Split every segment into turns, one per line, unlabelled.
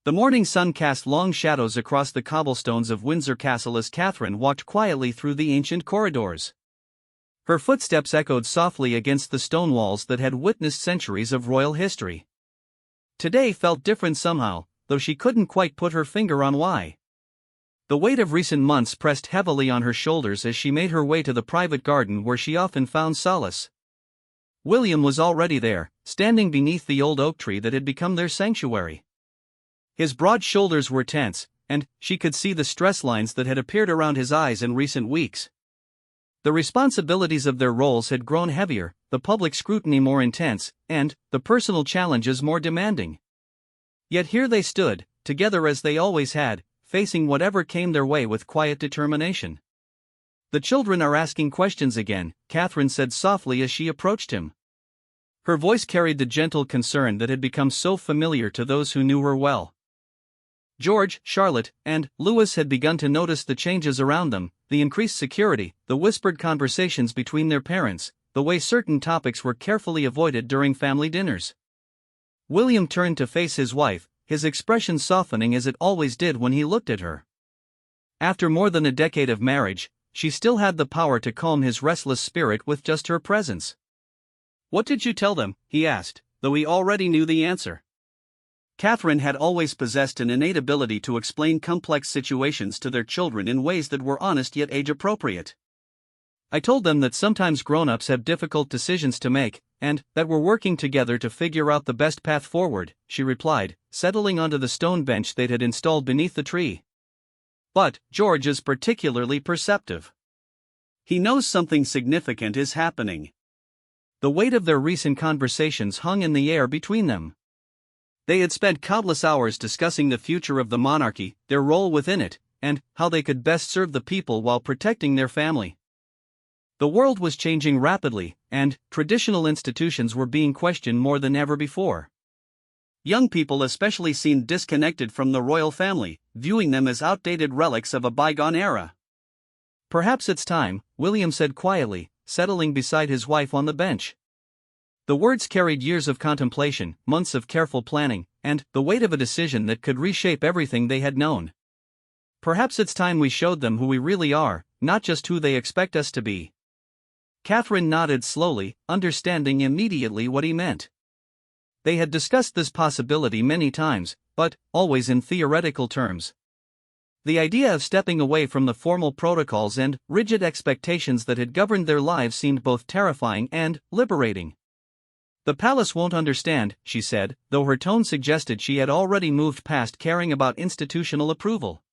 The morning sun cast long shadows across the cobblestones of Windsor Castle as Catherine walked quietly through the ancient corridors. Her footsteps echoed softly against the stone walls that had witnessed centuries of royal history. Today felt different somehow, though she couldn't quite put her finger on why. The weight of recent months pressed heavily on her shoulders as she made her way to the private garden where she often found solace. William was already there, standing beneath the old oak tree that had become their sanctuary. His broad shoulders were tense, and she could see the stress lines that had appeared around his eyes in recent weeks. The responsibilities of their roles had grown heavier, the public scrutiny more intense, and the personal challenges more demanding. Yet here they stood, together as they always had, facing whatever came their way with quiet determination. "The children are asking questions again," Catherine said softly as she approached him. Her voice carried the gentle concern that had become so familiar to those who knew her well. George, Charlotte, and Louis had begun to notice the changes around them, the increased security, the whispered conversations between their parents, the way certain topics were carefully avoided during family dinners. William turned to face his wife, his expression softening as it always did when he looked at her. After more than a decade of marriage, she still had the power to calm his restless spirit with just her presence. "What did you tell them?" he asked, though he already knew the answer. Catherine had always possessed an innate ability to explain complex situations to their children in ways that were honest yet age-appropriate. "I told them that sometimes grown-ups have difficult decisions to make, and that we're working together to figure out the best path forward," she replied, settling onto the stone bench they had installed beneath the tree. "But George is particularly perceptive. He knows something significant is happening." The weight of their recent conversations hung in the air between them. They had spent countless hours discussing the future of the monarchy, their role within it, and how they could best serve the people while protecting their family. The world was changing rapidly, and traditional institutions were being questioned more than ever before. Young people especially seemed disconnected from the royal family, viewing them as outdated relics of a bygone era. "Perhaps it's time," William said quietly, settling beside his wife on the bench. The words carried years of contemplation, months of careful planning, and the weight of a decision that could reshape everything they had known. "Perhaps it's time we showed them who we really are, not just who they expect us to be." Catherine nodded slowly, understanding immediately what he meant. They had discussed this possibility many times, but always in theoretical terms. The idea of stepping away from the formal protocols and rigid expectations that had governed their lives seemed both terrifying and liberating. "The palace won't understand," she said, though her tone suggested she had already moved past caring about institutional approval.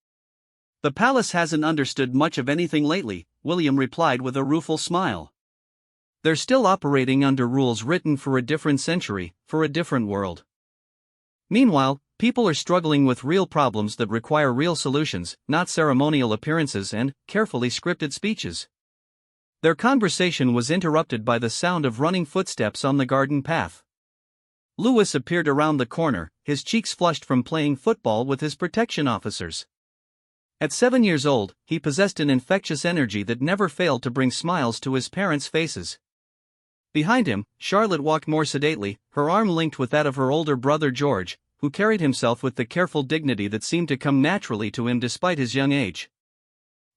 "The palace hasn't understood much of anything lately," William replied with a rueful smile. "They're still operating under rules written for a different century, for a different world. Meanwhile, people are struggling with real problems that require real solutions, not ceremonial appearances and carefully scripted speeches." Their conversation was interrupted by the sound of running footsteps on the garden path. Louis appeared around the corner, his cheeks flushed from playing football with his protection officers. At 7 years old, he possessed an infectious energy that never failed to bring smiles to his parents' faces. Behind him, Charlotte walked more sedately, her arm linked with that of her older brother George, who carried himself with the careful dignity that seemed to come naturally to him despite his young age.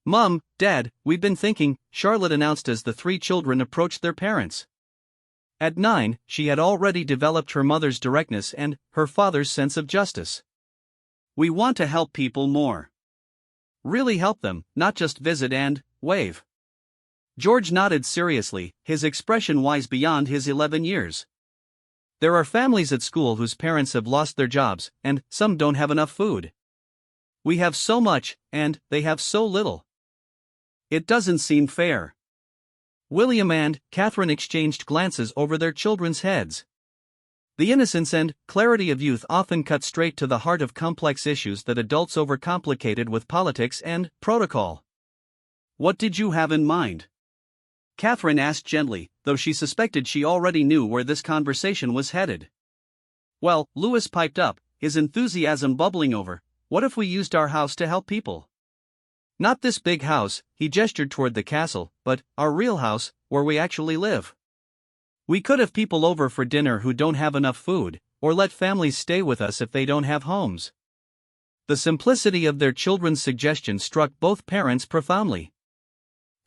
"Mom, Dad, we've been thinking," Charlotte announced as the three children approached their parents. At 9, she had already developed her mother's directness and her father's sense of justice. "We want to help people more. Really help them, not just visit and wave." George nodded seriously, his expression wise beyond his 11 years. "There are families at school whose parents have lost their jobs, and some don't have enough food. We have so much, and they have so little. It doesn't seem fair." William and Catherine exchanged glances over their children's heads. The innocence and clarity of youth often cut straight to the heart of complex issues that adults overcomplicated with politics and protocol. "What did you have in mind?" Catherine asked gently, though she suspected she already knew where this conversation was headed. "Well," Louis piped up, his enthusiasm bubbling over, "what if we used our house to help people? Not this big house," he gestured toward the castle, "but our real house, where we actually live. We could have people over for dinner who don't have enough food, or let families stay with us if they don't have homes. The simplicity of their children's suggestion struck both parents profoundly.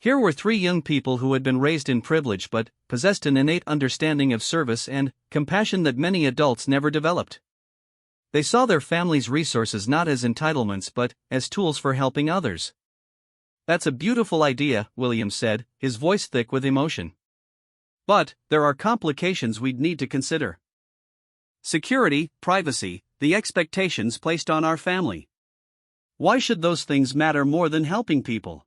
Here were three young people who had been raised in privilege but possessed an innate understanding of service and compassion that many adults never developed. They saw their family's resources not as entitlements but as tools for helping others. "That's a beautiful idea," William said, his voice thick with emotion. "But there are complications we'd need to consider. Security, privacy, the expectations placed on our family. Why should those things matter more than helping people?"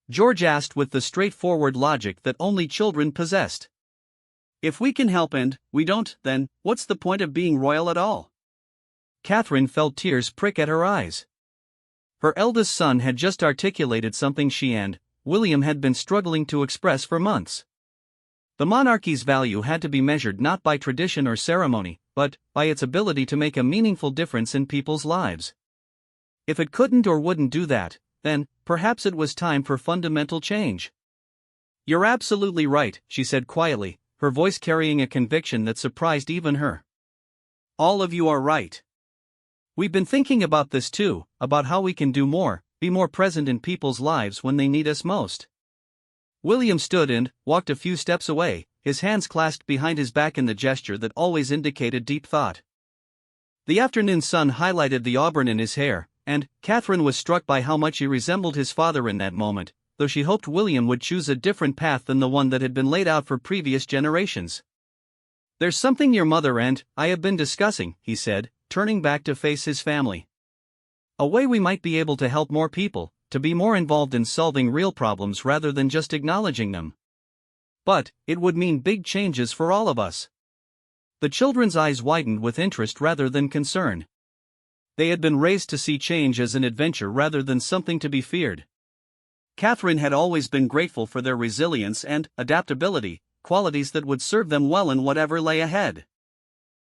George asked with the straightforward logic that only children possessed. "If we can help and we don't, then what's the point of being royal at all?" Catherine felt tears prick at her eyes. Her eldest son had just articulated something she and William had been struggling to express for months. The monarchy's value had to be measured not by tradition or ceremony, but by its ability to make a meaningful difference in people's lives. If it couldn't or wouldn't do that, then perhaps it was time for fundamental change. "You're absolutely right," she said quietly, her voice carrying a conviction that surprised even her. "All of you are right. We've been thinking about this too, about how we can do more, be more present in people's lives when they need us most." William stood and walked a few steps away, his hands clasped behind his back in the gesture that always indicated deep thought. The afternoon sun highlighted the auburn in his hair, and Catherine was struck by how much he resembled his father in that moment, though she hoped William would choose a different path than the one that had been laid out for previous generations. "There's something your mother and I have been discussing," he said, turning back to face his family. "A way we might be able to help more people, to be more involved in solving real problems rather than just acknowledging them. But it would mean big changes for all of us." The children's eyes widened with interest rather than concern. They had been raised to see change as an adventure rather than something to be feared. Catherine had always been grateful for their resilience and adaptability, qualities that would serve them well in whatever lay ahead.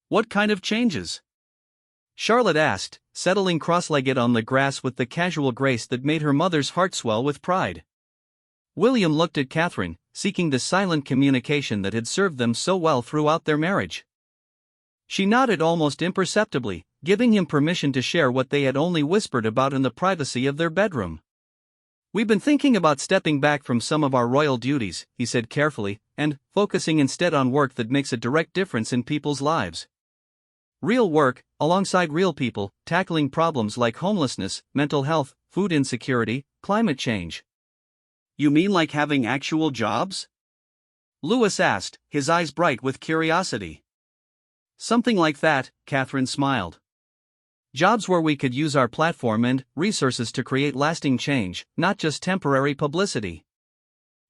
"What kind of changes?" Charlotte asked, settling cross-legged on the grass with the casual grace that made her mother's heart swell with pride. William looked at Catherine, seeking the silent communication that had served them so well throughout their marriage. She nodded almost imperceptibly, giving him permission to share what they had only whispered about in the privacy of their bedroom. "We've been thinking about stepping back from some of our royal duties," he said carefully, "and focusing instead on work that makes a direct difference in people's lives. Real work, alongside real people, tackling problems like homelessness, mental health, food insecurity, climate change." "You mean like having actual jobs?" Louis asked, his eyes bright with curiosity. "Something like that," Catherine smiled. "Jobs where we could use our platform and resources to create lasting change, not just temporary publicity."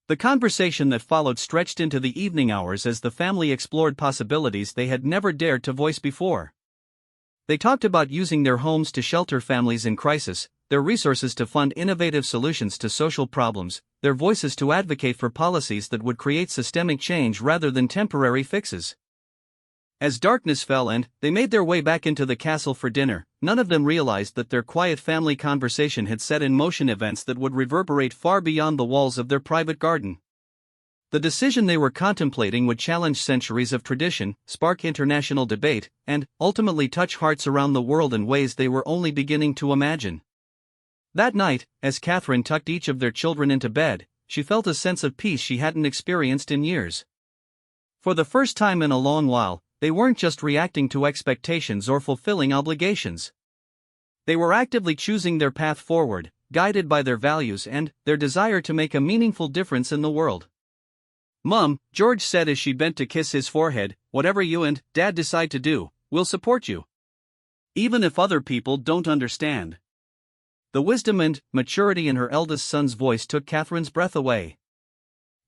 The conversation that followed stretched into the evening hours as the family explored possibilities they had never dared to voice before. They talked about using their homes to shelter families in crisis, their resources to fund innovative solutions to social problems, their voices to advocate for policies that would create systemic change rather than temporary fixes. As darkness fell and they made their way back into the castle for dinner, none of them realized that their quiet family conversation had set in motion events that would reverberate far beyond the walls of their private garden. The decision they were contemplating would challenge centuries of tradition, spark international debate, and ultimately touch hearts around the world in ways they were only beginning to imagine. That night, as Catherine tucked each of their children into bed, she felt a sense of peace she hadn't experienced in years. For the first time in a long while, they weren't just reacting to expectations or fulfilling obligations. They were actively choosing their path forward, guided by their values and their desire to make a meaningful difference in the world. "Mom," George said as she bent to kiss his forehead, "whatever you and Dad decide to do, we'll support you. Even if other people don't understand." The wisdom and maturity in her eldest son's voice took Catherine's breath away.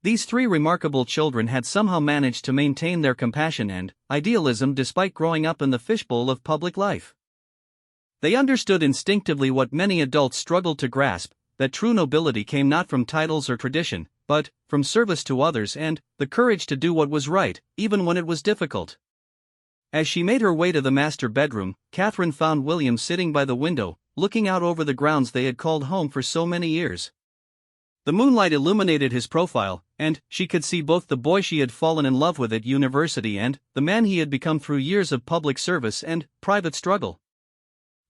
These three remarkable children had somehow managed to maintain their compassion and idealism despite growing up in the fishbowl of public life. They understood instinctively what many adults struggled to grasp, that true nobility came not from titles or tradition, but from service to others and the courage to do what was right, even when it was difficult. As she made her way to the master bedroom, Catherine found William sitting by the window, looking out over the grounds they had called home for so many years. The moonlight illuminated his profile, and she could see both the boy she had fallen in love with at university and the man he had become through years of public service and private struggle.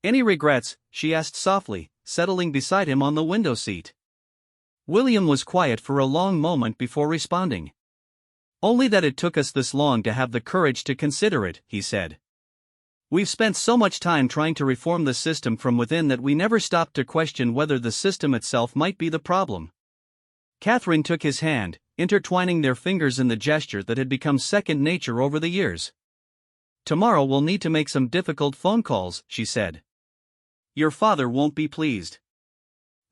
Any regrets? She asked softly, settling beside him on the window seat. William was quiet for a long moment before responding. Only that it took us this long to have the courage to consider it, he said. We've spent so much time trying to reform the system from within that we never stopped to question whether the system itself might be the problem. Catherine took his hand, intertwining their fingers in the gesture that had become second nature over the years. Tomorrow we'll need to make some difficult phone calls, she said. Your father won't be pleased.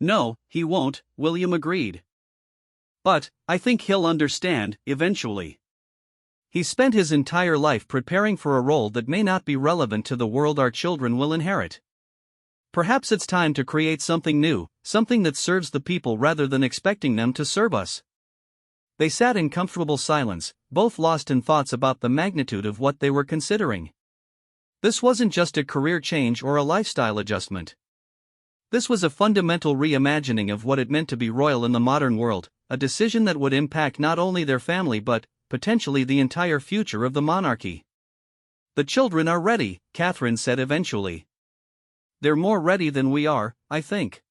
No, he won't, William agreed. But I think he'll understand, eventually. He spent his entire life preparing for a role that may not be relevant to the world our children will inherit. Perhaps it's time to create something new, something that serves the people rather than expecting them to serve us. They sat in comfortable silence, both lost in thoughts about the magnitude of what they were considering. This wasn't just a career change or a lifestyle adjustment. This was a fundamental reimagining of what it meant to be royal in the modern world, a decision that would impact not only their family but, potentially, the entire future of the monarchy. The children are ready, Catherine said eventually. They're more ready than we are, I think.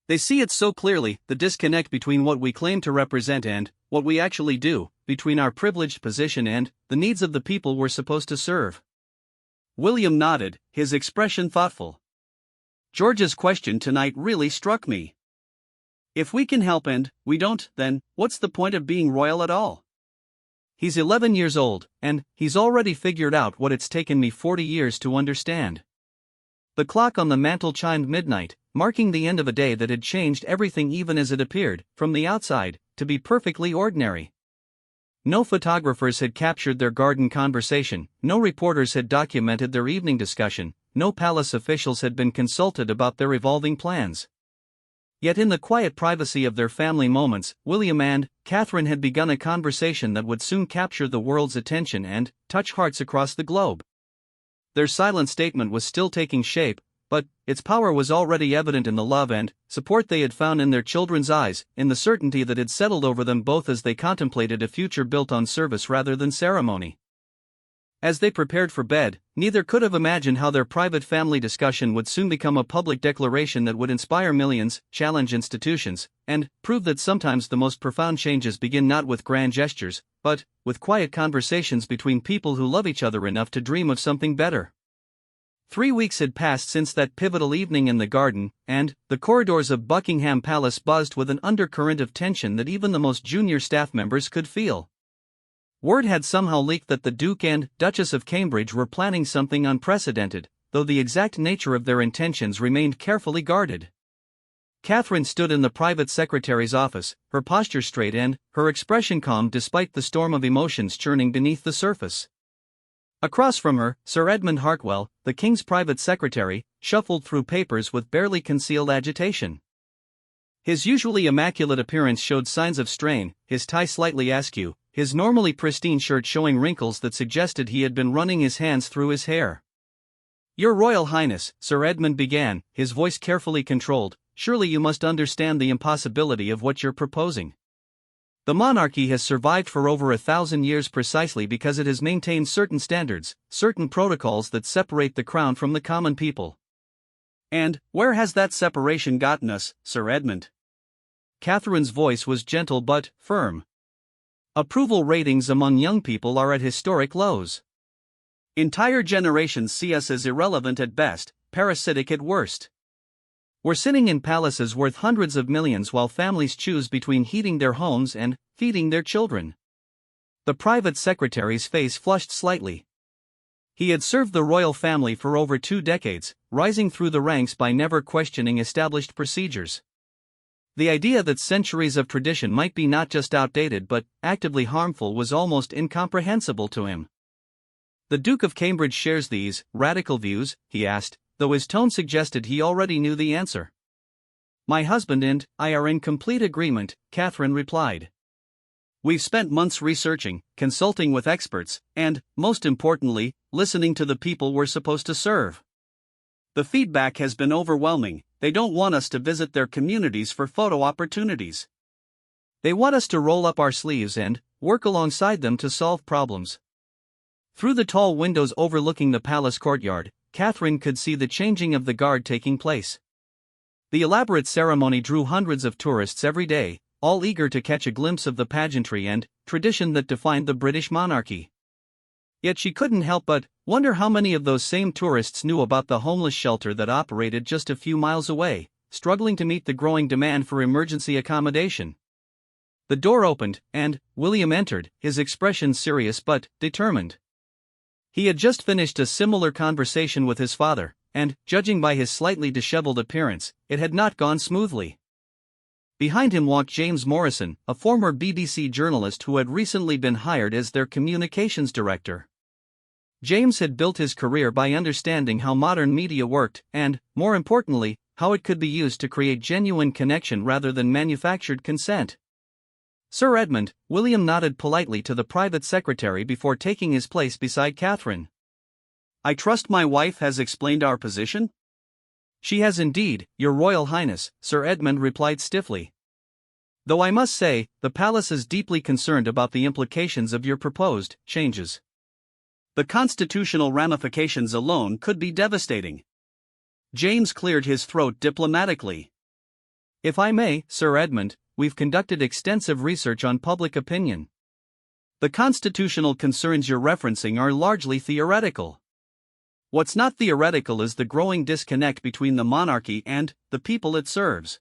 They see it so clearly, the disconnect between what we claim to represent and what we actually do, between our privileged position and the needs of the people we're supposed to serve. William nodded, his expression thoughtful. George's question tonight really struck me. If we can help and we don't, then what's the point of being royal at all? He's 11 years old, and he's already figured out what it's taken me 40 years to understand. The clock on the mantel chimed midnight, marking the end of a day that had changed everything even as it appeared, from the outside, to be perfectly ordinary. No photographers had captured their garden conversation, no reporters had documented their evening discussion, no palace officials had been consulted about their evolving plans. Yet in the quiet privacy of their family moments, William and Catherine had begun a conversation that would soon capture the world's attention and touch hearts across the globe. Their silent statement was still taking shape, but its power was already evident in the love and support they had found in their children's eyes, in the certainty that had settled over them both as they contemplated a future built on service rather than ceremony. As they prepared for bed, neither could have imagined how their private family discussion would soon become a public declaration that would inspire millions, challenge institutions, and prove that sometimes the most profound changes begin not with grand gestures, but with quiet conversations between people who love each other enough to dream of something better. 3 weeks had passed since that pivotal evening in the garden, and the corridors of Buckingham Palace buzzed with an undercurrent of tension that even the most junior staff members could feel. Word had somehow leaked that the Duke and Duchess of Cambridge were planning something unprecedented, though the exact nature of their intentions remained carefully guarded. Catherine stood in the private secretary's office, her posture straight and her expression calm despite the storm of emotions churning beneath the surface. Across from her, Sir Edmund Hartwell, the King's private secretary, shuffled through papers with barely concealed agitation. His usually immaculate appearance showed signs of strain, his tie slightly askew, his normally pristine shirt showing wrinkles that suggested he had been running his hands through his hair. Your Royal Highness, Sir Edmund began, his voice carefully controlled, surely you must understand the impossibility of what you're proposing. The monarchy has survived for over 1,000 years precisely because it has maintained certain standards, certain protocols that separate the crown from the common people. And where has that separation gotten us, Sir Edmund? Catherine's voice was gentle but firm. Approval ratings among young people are at historic lows. Entire generations see us as irrelevant at best, parasitic at worst. We're sitting in palaces worth hundreds of millions while families choose between heating their homes and feeding their children. The private secretary's face flushed slightly. He had served the royal family for over 2 decades, rising through the ranks by never questioning established procedures. The idea that centuries of tradition might be not just outdated but actively harmful was almost incomprehensible to him. The Duke of Cambridge shares these radical views, he asked, though his tone suggested he already knew the answer. My husband and I are in complete agreement, Catherine replied. We've spent months researching, consulting with experts, and, most importantly, listening to the people we're supposed to serve. The feedback has been overwhelming. They don't want us to visit their communities for photo opportunities. They want us to roll up our sleeves and work alongside them to solve problems. Through the tall windows overlooking the palace courtyard, Catherine could see the changing of the guard taking place. The elaborate ceremony drew hundreds of tourists every day, all eager to catch a glimpse of the pageantry and tradition that defined the British monarchy. Yet she couldn't help but wonder how many of those same tourists knew about the homeless shelter that operated just a few miles away, struggling to meet the growing demand for emergency accommodation. The door opened, and William entered, his expression serious but determined. He had just finished a similar conversation with his father, and, judging by his slightly disheveled appearance, it had not gone smoothly. Behind him walked James Morrison, a former BBC journalist who had recently been hired as their communications director. James had built his career by understanding how modern media worked and, more importantly, how it could be used to create genuine connection rather than manufactured consent. Sir Edmund, William nodded politely to the private secretary before taking his place beside Catherine. "I trust my wife has explained our position?" "She has indeed, Your Royal Highness," Sir Edmund replied stiffly. "Though I must say, the palace is deeply concerned about the implications of your proposed changes. The constitutional ramifications alone could be devastating." James cleared his throat diplomatically. "If I may, Sir Edmund, we've conducted extensive research on public opinion. The constitutional concerns you're referencing are largely theoretical. What's not theoretical is the growing disconnect between the monarchy and the people it serves.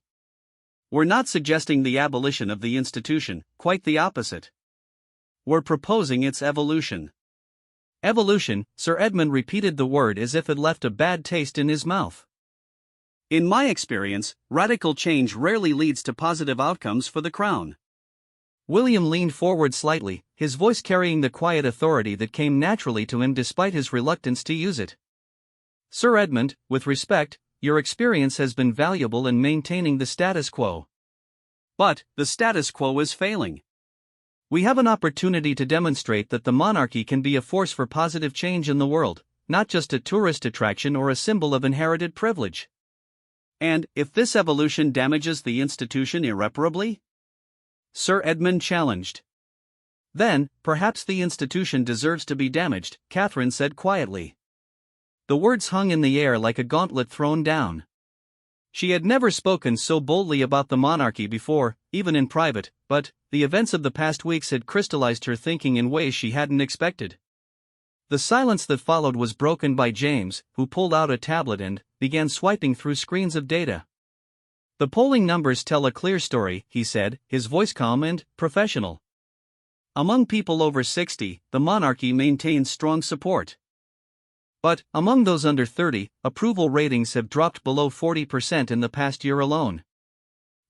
We're not suggesting the abolition of the institution, quite the opposite. We're proposing its evolution." Evolution, Sir Edmund repeated the word as if it left a bad taste in his mouth. "In my experience, radical change rarely leads to positive outcomes for the crown." William leaned forward slightly, his voice carrying the quiet authority that came naturally to him despite his reluctance to use it. "Sir Edmund, with respect, your experience has been valuable in maintaining the status quo. But the status quo is failing. We have an opportunity to demonstrate that the monarchy can be a force for positive change in the world, not just a tourist attraction or a symbol of inherited privilege." "And if this evolution damages the institution irreparably?" Sir Edmund challenged. "Then, perhaps the institution deserves to be damaged," Catherine said quietly. The words hung in the air like a gauntlet thrown down. She had never spoken so boldly about the monarchy before, even in private, but the events of the past weeks had crystallized her thinking in ways she hadn't expected. The silence that followed was broken by James, who pulled out a tablet and began swiping through screens of data. "The polling numbers tell a clear story," he said, his voice calm and professional. "Among people over 60, the monarchy maintains strong support. But, among those under 30, approval ratings have dropped below 40% in the past year alone.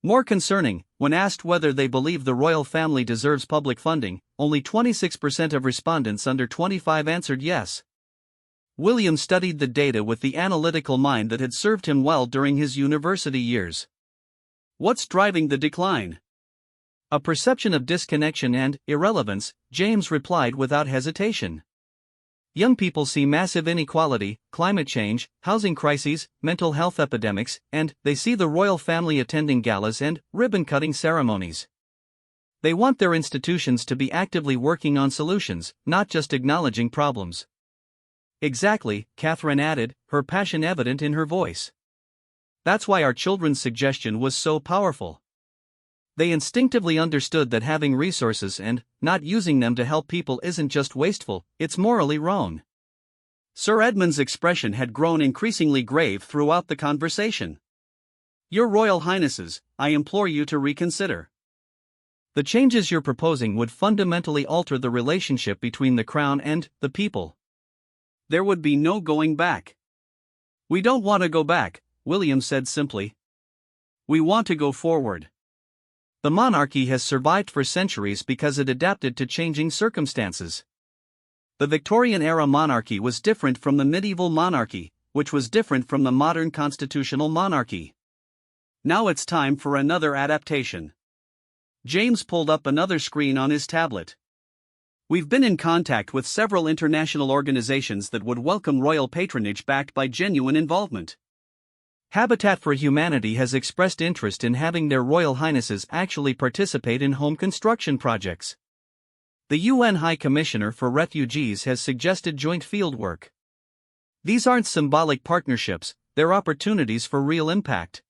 More concerning, when asked whether they believe the royal family deserves public funding, only 26% of respondents under 25 answered yes." William studied the data with the analytical mind that had served him well during his university years. "What's driving the decline?" "A perception of disconnection and irrelevance," James replied without hesitation. "Young people see massive inequality, climate change, housing crises, mental health epidemics, and they see the royal family attending galas and ribbon-cutting ceremonies. They want their institutions to be actively working on solutions, not just acknowledging problems." "Exactly," Catherine added, her passion evident in her voice. "That's why our children's suggestion was so powerful. They instinctively understood that having resources and not using them to help people isn't just wasteful, it's morally wrong." Sir Edmund's expression had grown increasingly grave throughout the conversation. "Your Royal Highnesses, I implore you to reconsider. The changes you're proposing would fundamentally alter the relationship between the crown and the people. There would be no going back." "We don't want to go back," William said simply. "We want to go forward. The monarchy has survived for centuries because it adapted to changing circumstances. The Victorian-era monarchy was different from the medieval monarchy, which was different from the modern constitutional monarchy. Now it's time for another adaptation." James pulled up another screen on his tablet. "We've been in contact with several international organizations that would welcome royal patronage backed by genuine involvement. Habitat for Humanity has expressed interest in having their Royal Highnesses actually participate in home construction projects. The UN High Commissioner for Refugees has suggested joint fieldwork. These aren't symbolic partnerships, they're opportunities for real impact.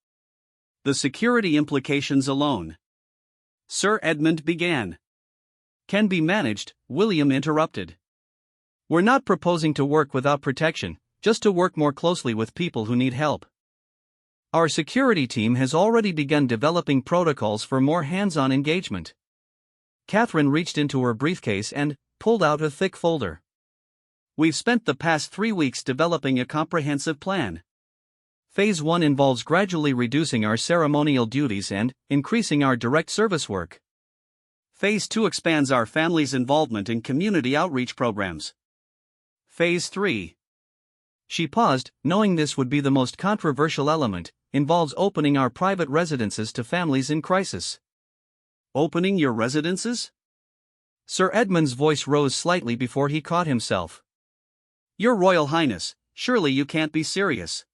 The security implications alone. Sir Edmund began. Can be managed, William interrupted. We're not proposing to work without protection, just to work more closely with people who need help. Our security team has already begun developing protocols for more hands-on engagement. Catherine reached into her briefcase and pulled out a thick folder. We've spent the past 3 weeks developing a comprehensive plan. Phase 1 involves gradually reducing our ceremonial duties and increasing our direct service work. Phase 2 expands our family's involvement in community outreach programs. Phase 3. She paused, knowing this would be the most controversial element, involves opening our private residences to families in crisis. Opening your residences? Sir Edmund's voice rose slightly before he caught himself. Your Royal Highness, surely you can't be serious.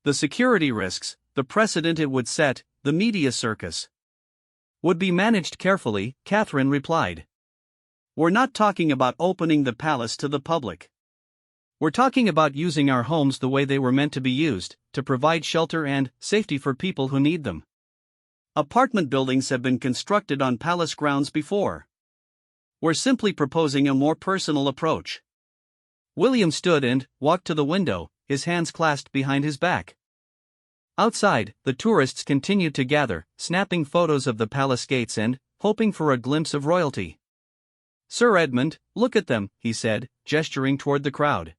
The security risks, the precedent it would set, the media circus. Would be managed carefully, Catherine replied. We're not talking about opening the palace to the public. We're talking about using our homes the way they were meant to be used, to provide shelter and safety for people who need them. Apartment buildings have been constructed on palace grounds before. We're simply proposing a more personal approach. William stood and walked to the window, his hands clasped behind his back. Outside, the tourists continued to gather, snapping photos of the palace gates and hoping for a glimpse of royalty. Sir Edmund, look at them, he said, gesturing toward the crowd.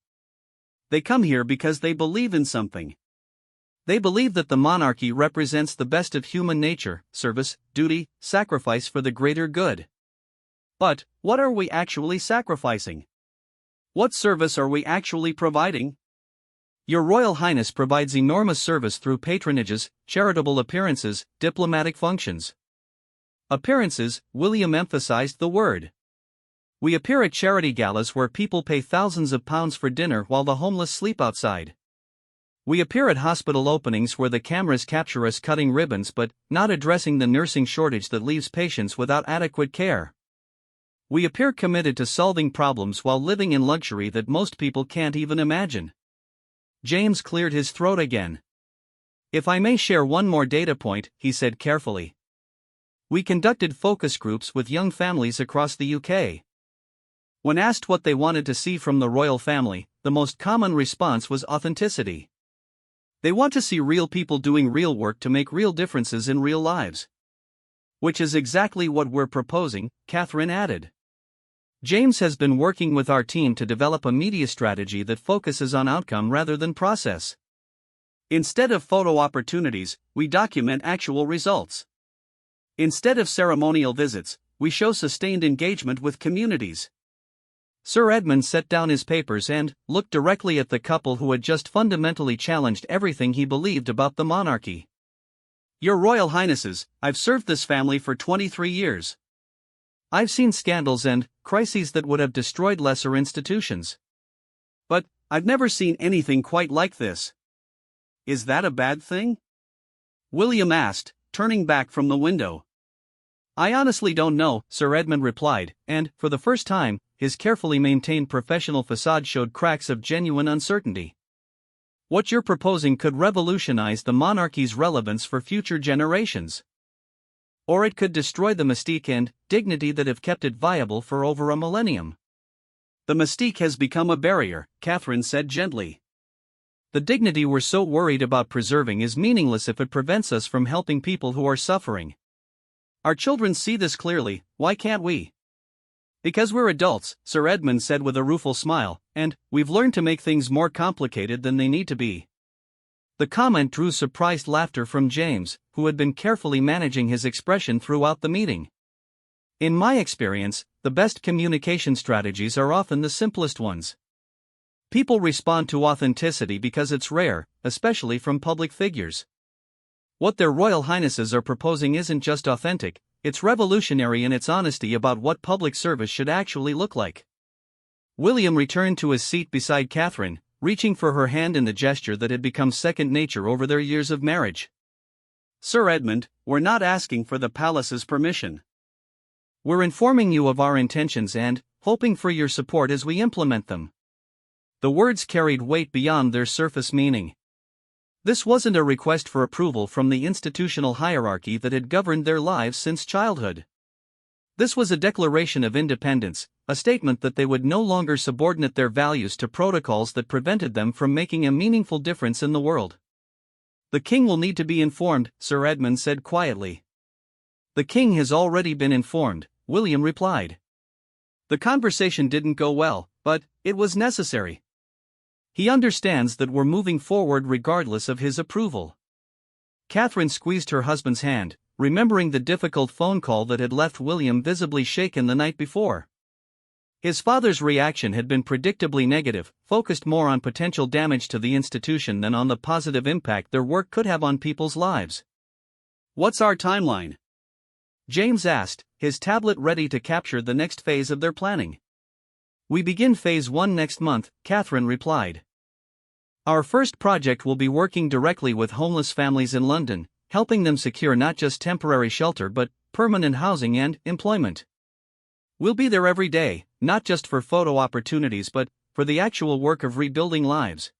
They come here because they believe in something. They believe that the monarchy represents the best of human nature, service, duty, sacrifice for the greater good. But, what are we actually sacrificing? What service are we actually providing? Your Royal Highness provides enormous service through patronages, charitable appearances, diplomatic functions. Appearances, William emphasized the word. We appear at charity galas where people pay thousands of pounds for dinner while the homeless sleep outside. We appear at hospital openings where the cameras capture us cutting ribbons but not addressing the nursing shortage that leaves patients without adequate care. We appear committed to solving problems while living in luxury that most people can't even imagine. James cleared his throat again. If I may share one more data point, he said carefully. We conducted focus groups with young families across the UK. When asked what they wanted to see from the royal family, the most common response was authenticity. They want to see real people doing real work to make real differences in real lives. Which is exactly what we're proposing, Catherine added. James has been working with our team to develop a media strategy that focuses on outcome rather than process. Instead of photo opportunities, we document actual results. Instead of ceremonial visits, we show sustained engagement with communities. Sir Edmund set down his papers and looked directly at the couple who had just fundamentally challenged everything he believed about the monarchy. Your Royal Highnesses, I've served this family for 23 years. I've seen scandals and crises that would have destroyed lesser institutions. But I've never seen anything quite like this. Is that a bad thing? William asked, turning back from the window. I honestly don't know, Sir Edmund replied, and, for the first time, his carefully maintained professional facade showed cracks of genuine uncertainty. What you're proposing could revolutionize the monarchy's relevance for future generations. Or it could destroy the mystique and dignity that have kept it viable for over a millennium. The mystique has become a barrier, Catherine said gently. The dignity we're so worried about preserving is meaningless if it prevents us from helping people who are suffering. Our children see this clearly, why can't we? Because we're adults, Sir Edmund said with a rueful smile, and we've learned to make things more complicated than they need to be. The comment drew surprised laughter from James, who had been carefully managing his expression throughout the meeting. In my experience, the best communication strategies are often the simplest ones. People respond to authenticity because it's rare, especially from public figures. What their Royal Highnesses are proposing isn't just authentic, it's revolutionary in its honesty about what public service should actually look like. William returned to his seat beside Catherine, reaching for her hand in the gesture that had become second nature over their years of marriage. Sir Edmund, we're not asking for the palace's permission. We're informing you of our intentions and hoping for your support as we implement them. The words carried weight beyond their surface meaning. This wasn't a request for approval from the institutional hierarchy that had governed their lives since childhood. This was a declaration of independence, a statement that they would no longer subordinate their values to protocols that prevented them from making a meaningful difference in the world. "The king will need to be informed," Sir Edmund said quietly. "The king has already been informed," William replied. The conversation didn't go well, but it was necessary. "He understands that we're moving forward regardless of his approval." Catherine squeezed her husband's hand, remembering the difficult phone call that had left William visibly shaken the night before. His father's reaction had been predictably negative, focused more on potential damage to the institution than on the positive impact their work could have on people's lives. "What's our timeline?" James asked, his tablet ready to capture the next phase of their planning. "We begin phase 1 next month," Catherine replied. "Our first project will be working directly with homeless families in London, helping them secure not just temporary shelter but permanent housing and employment. We'll be there every day, not just for photo opportunities but for the actual work of rebuilding lives."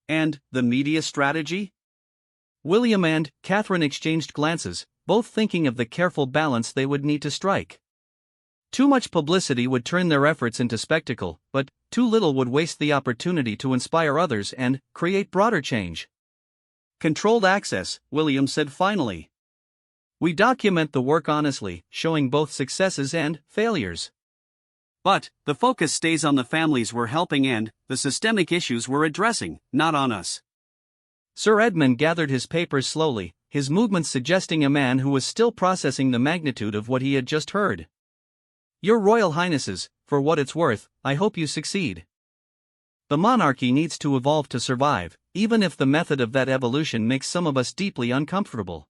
"And the media strategy?" William and Catherine exchanged glances, both thinking of the careful balance they would need to strike. Too much publicity would turn their efforts into spectacle, but too little would waste the opportunity to inspire others and create broader change. "Controlled access," William said finally. "We document the work honestly, showing both successes and failures. But the focus stays on the families we're helping and the systemic issues we're addressing, not on us." Sir Edmund gathered his papers slowly, his movements suggesting a man who was still processing the magnitude of what he had just heard. "Your Royal Highnesses, for what it's worth, I hope you succeed. The monarchy needs to evolve to survive, even if the method of that evolution makes some of us deeply uncomfortable."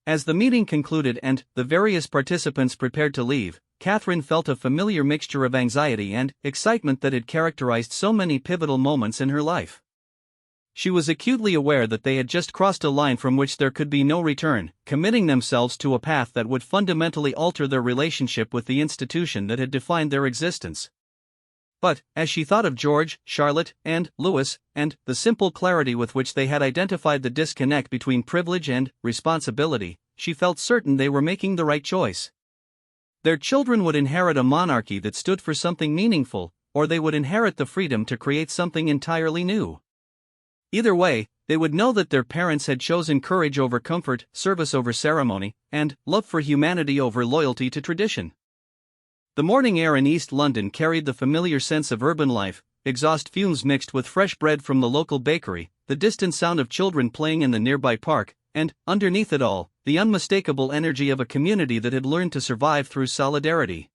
As the meeting concluded and the various participants prepared to leave, Catherine felt a familiar mixture of anxiety and excitement that had characterized so many pivotal moments in her life. She was acutely aware that they had just crossed a line from which there could be no return, committing themselves to a path that would fundamentally alter their relationship with the institution that had defined their existence. But, as she thought of George, Charlotte, and Louis, and the simple clarity with which they had identified the disconnect between privilege and responsibility, she felt certain they were making the right choice. Their children would inherit a monarchy that stood for something meaningful, or they would inherit the freedom to create something entirely new. Either way, they would know that their parents had chosen courage over comfort, service over ceremony, and love for humanity over loyalty to tradition. The morning air in East London carried the familiar sense of urban life, exhaust fumes mixed with fresh bread from the local bakery, the distant sound of children playing in the nearby park, and, underneath it all, the unmistakable energy of a community that had learned to survive through solidarity.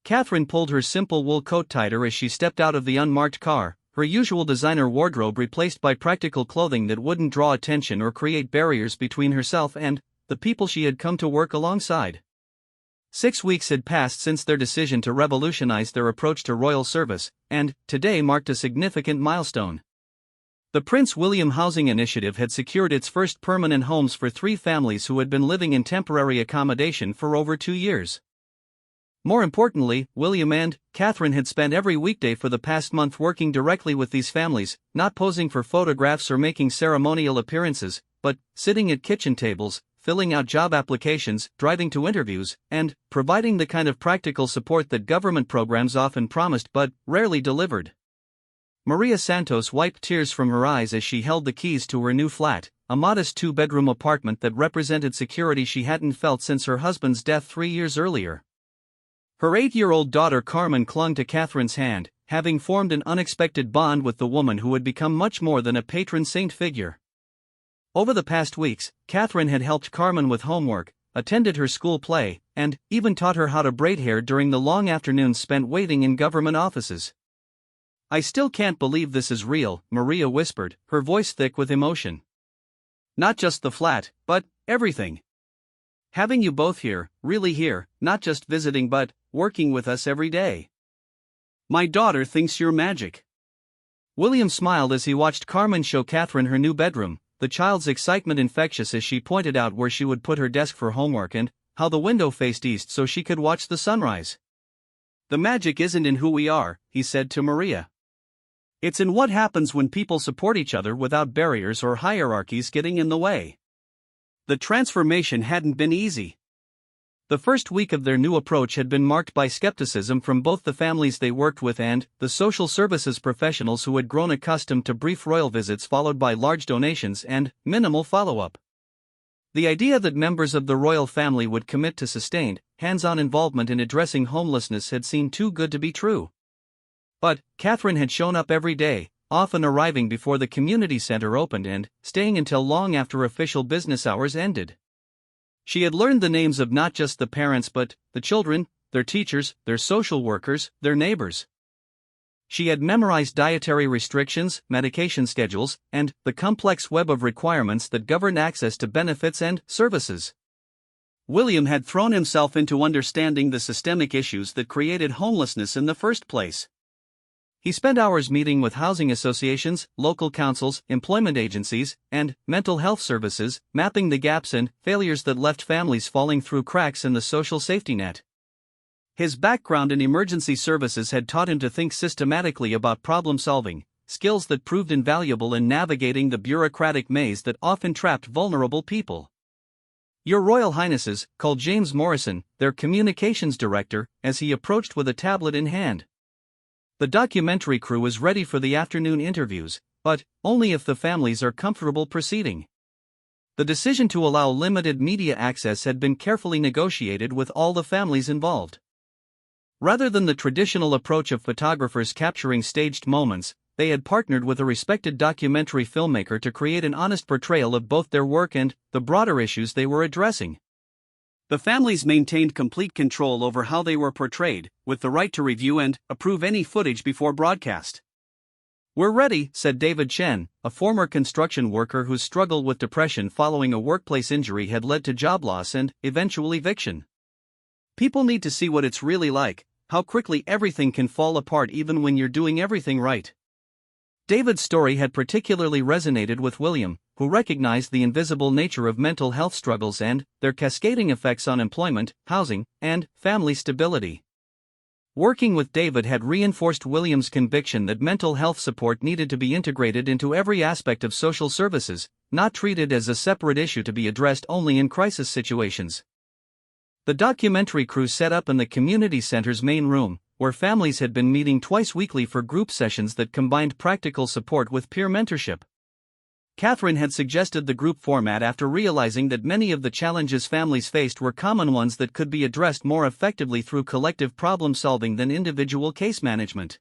Catherine pulled her simple wool coat tighter as she stepped out of the unmarked car, her usual designer wardrobe replaced by practical clothing that wouldn't draw attention or create barriers between herself and the people she had come to work alongside. 6 weeks had passed since their decision to revolutionize their approach to royal service, and today marked a significant milestone. The Prince William Housing Initiative had secured its first permanent homes for 3 families who had been living in temporary accommodation for over 2 years. More importantly, William and Catherine had spent every weekday for the past month working directly with these families, not posing for photographs or making ceremonial appearances, but sitting at kitchen tables, filling out job applications, driving to interviews, and providing the kind of practical support that government programs often promised but rarely delivered. Maria Santos wiped tears from her eyes as she held the keys to her new flat, a modest 2-bedroom apartment that represented security she hadn't felt since her husband's death 3 years earlier. Her 8-year-old daughter Carmen clung to Catherine's hand, having formed an unexpected bond with the woman who had become much more than a patron saint figure. Over the past weeks, Catherine had helped Carmen with homework, attended her school play, and even taught her how to braid hair during the long afternoons spent waiting in government offices. "I still can't believe this is real," Maria whispered, her voice thick with emotion. "Not just the flat, but everything. Having you both here, really here, not just visiting but working with us every day. My daughter thinks you're magic." William smiled as he watched Carmen show Catherine her new bedroom, the child's excitement infectious as she pointed out where she would put her desk for homework and how the window faced east so she could watch the sunrise. "The magic isn't in who we are," he said to Maria. It's in what happens when people support each other without barriers or hierarchies getting in the way. The transformation hadn't been easy. The first week of their new approach had been marked by skepticism from both the families they worked with and the social services professionals who had grown accustomed to brief royal visits followed by large donations and minimal follow-up. The idea that members of the royal family would commit to sustained, hands-on involvement in addressing homelessness had seemed too good to be true. But Catherine had shown up every day, often arriving before the community center opened and staying until long after official business hours ended. She had learned the names of not just the parents but the children, their teachers, their social workers, their neighbors. She had memorized dietary restrictions, medication schedules, and the complex web of requirements that govern access to benefits and services. William had thrown himself into understanding the systemic issues that created homelessness in the first place. He spent hours meeting with housing associations, local councils, employment agencies, and mental health services, mapping the gaps and failures that left families falling through cracks in the social safety net. His background in emergency services had taught him to think systematically about problem-solving, skills that proved invaluable in navigating the bureaucratic maze that often trapped vulnerable people. "Your Royal Highnesses," called James Morrison, their communications director, as he approached with a tablet in hand. The documentary crew is ready for the afternoon interviews, but only if the families are comfortable proceeding. The decision to allow limited media access had been carefully negotiated with all the families involved. Rather than the traditional approach of photographers capturing staged moments, they had partnered with a respected documentary filmmaker to create an honest portrayal of both their work and the broader issues they were addressing. The families maintained complete control over how they were portrayed, with the right to review and approve any footage before broadcast. "We're ready," said David Chen, a former construction worker whose struggle with depression following a workplace injury had led to job loss and eventual eviction. "People need to see what it's really like, how quickly everything can fall apart even when you're doing everything right." David's story had particularly resonated with William, who recognized the invisible nature of mental health struggles and their cascading effects on employment, housing, and family stability. Working with David had reinforced William's conviction that mental health support needed to be integrated into every aspect of social services, not treated as a separate issue to be addressed only in crisis situations. The documentary crew set up in the community center's main room, where families had been meeting twice weekly for group sessions that combined practical support with peer mentorship. Catherine had suggested the group format after realizing that many of the challenges families faced were common ones that could be addressed more effectively through collective problem-solving than individual case management.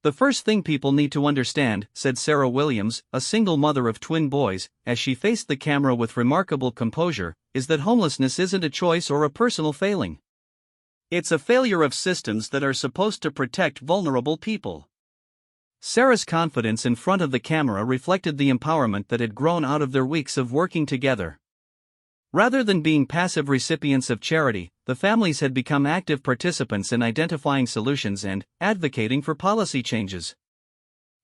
"The first thing people need to understand," said Sarah Williams, a single mother of twin boys, as she faced the camera with remarkable composure, "is that homelessness isn't a choice or a personal failing. It's a failure of systems that are supposed to protect vulnerable people." Sarah's confidence in front of the camera reflected the empowerment that had grown out of their weeks of working together. Rather than being passive recipients of charity, the families had become active participants in identifying solutions and advocating for policy changes.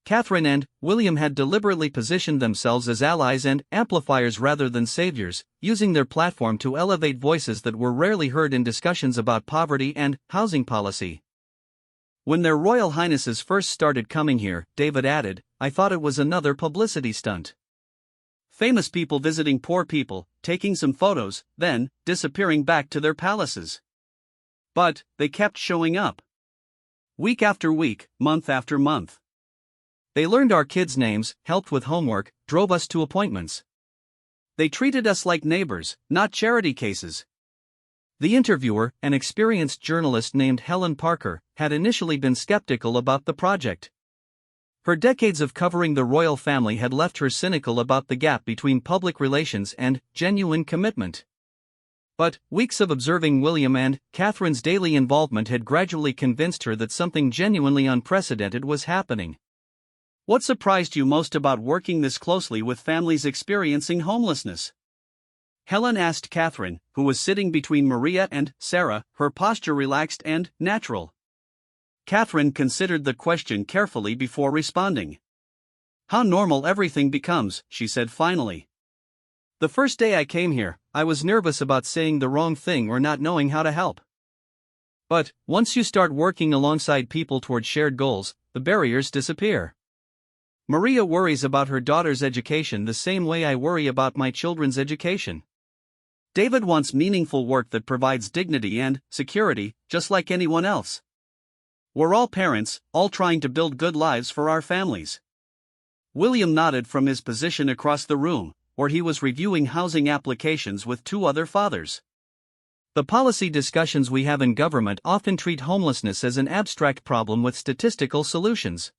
Catherine and William had deliberately positioned themselves as allies and amplifiers rather than saviors, using their platform to elevate voices that were rarely heard in discussions about poverty and housing policy. "When their Royal Highnesses first started coming here," David added, "I thought it was another publicity stunt. Famous people visiting poor people, taking some photos, then disappearing back to their palaces. But they kept showing up. Week after week, month after month. They learned our kids' names, helped with homework, drove us to appointments. They treated us like neighbors, not charity cases." The interviewer, an experienced journalist named Helen Parker, had initially been skeptical about the project. Her decades of covering the royal family had left her cynical about the gap between public relations and genuine commitment. But weeks of observing William and Catherine's daily involvement had gradually convinced her that something genuinely unprecedented was happening. "What surprised you most about working this closely with families experiencing homelessness?" Helen asked Catherine, who was sitting between Maria and Sarah, her posture relaxed and natural. Catherine considered the question carefully before responding. "How normal everything becomes," she said finally. "The first day I came here, I was nervous about saying the wrong thing or not knowing how to help. But once you start working alongside people toward shared goals, the barriers disappear. Maria worries about her daughter's education the same way I worry about my children's education. David wants meaningful work that provides dignity and security, just like anyone else. We're all parents, all trying to build good lives for our families. William nodded from his position across the room, where he was reviewing housing applications with two other fathers. The policy discussions we have in government often treat homelessness as an abstract problem with statistical solutions.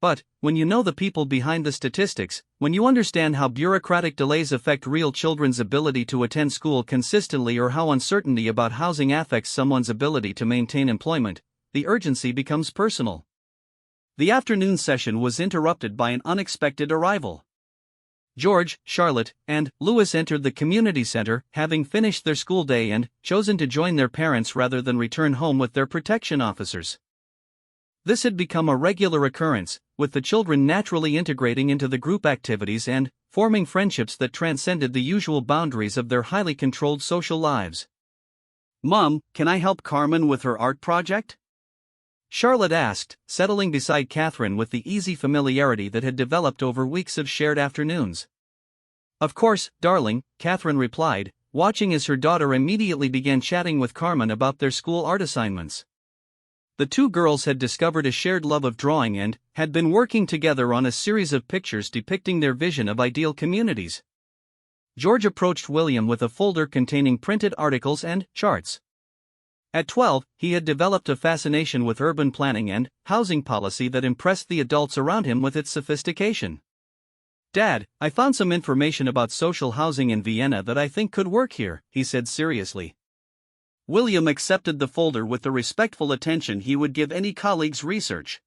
But, when you know the people behind the statistics, when you understand how bureaucratic delays affect real children's ability to attend school consistently or how uncertainty about housing affects someone's ability to maintain employment, the urgency becomes personal. The afternoon session was interrupted by an unexpected arrival. George, Charlotte, and Louis entered the community center, having finished their school day and chosen to join their parents rather than return home with their protection officers. This had become a regular occurrence, with the children naturally integrating into the group activities and forming friendships that transcended the usual boundaries of their highly controlled social lives. "Mom, can I help Carmen with her art project?" Charlotte asked, settling beside Catherine with the easy familiarity that had developed over weeks of shared afternoons. "Of course, darling," Catherine replied, watching as her daughter immediately began chatting with Carmen about their school art assignments. The two girls had discovered a shared love of drawing and had been working together on a series of pictures depicting their vision of ideal communities. George approached William with a folder containing printed articles and charts. At 12, he had developed a fascination with urban planning and housing policy that impressed the adults around him with its sophistication. "Dad, I found some information about social housing in Vienna that I think could work here," he said seriously. William accepted the folder with the respectful attention he would give any colleague's research.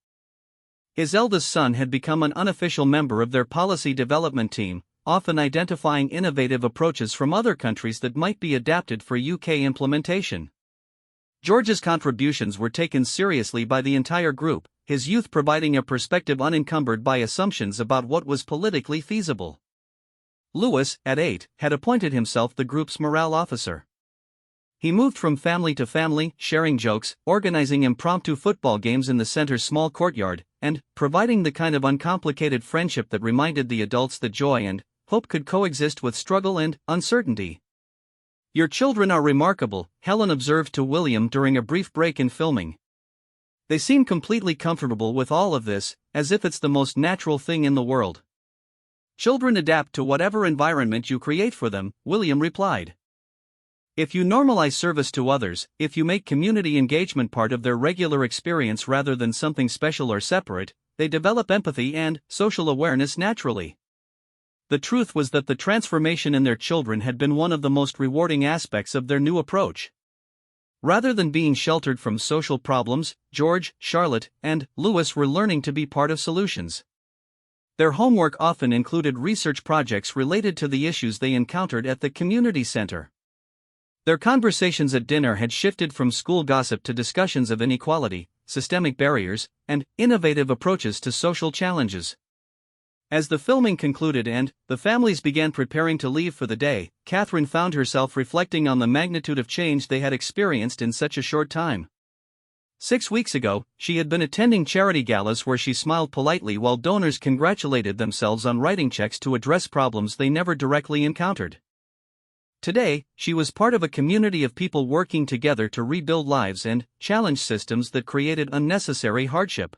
His eldest son had become an unofficial member of their policy development team, often identifying innovative approaches from other countries that might be adapted for UK implementation. George's contributions were taken seriously by the entire group, his youth providing a perspective unencumbered by assumptions about what was politically feasible. Louis, at 8, had appointed himself the group's morale officer. He moved from family to family, sharing jokes, organizing impromptu football games in the center's small courtyard, and providing the kind of uncomplicated friendship that reminded the adults that joy and hope could coexist with struggle and uncertainty. "Your children are remarkable," Helen observed to William during a brief break in filming. "They seem completely comfortable with all of this, as if it's the most natural thing in the world." "Children adapt to whatever environment you create for them," William replied. "If you normalize service to others, if you make community engagement part of their regular experience rather than something special or separate, they develop empathy and social awareness naturally." The truth was that the transformation in their children had been one of the most rewarding aspects of their new approach. Rather than being sheltered from social problems, George, Charlotte, and Louis were learning to be part of solutions. Their homework often included research projects related to the issues they encountered at the community center. Their conversations at dinner had shifted from school gossip to discussions of inequality, systemic barriers, and innovative approaches to social challenges. As the filming concluded and the families began preparing to leave for the day, Catherine found herself reflecting on the magnitude of change they had experienced in such a short time. 6 weeks ago, she had been attending charity galas where she smiled politely while donors congratulated themselves on writing checks to address problems they never directly encountered. Today, she was part of a community of people working together to rebuild lives and challenge systems that created unnecessary hardship.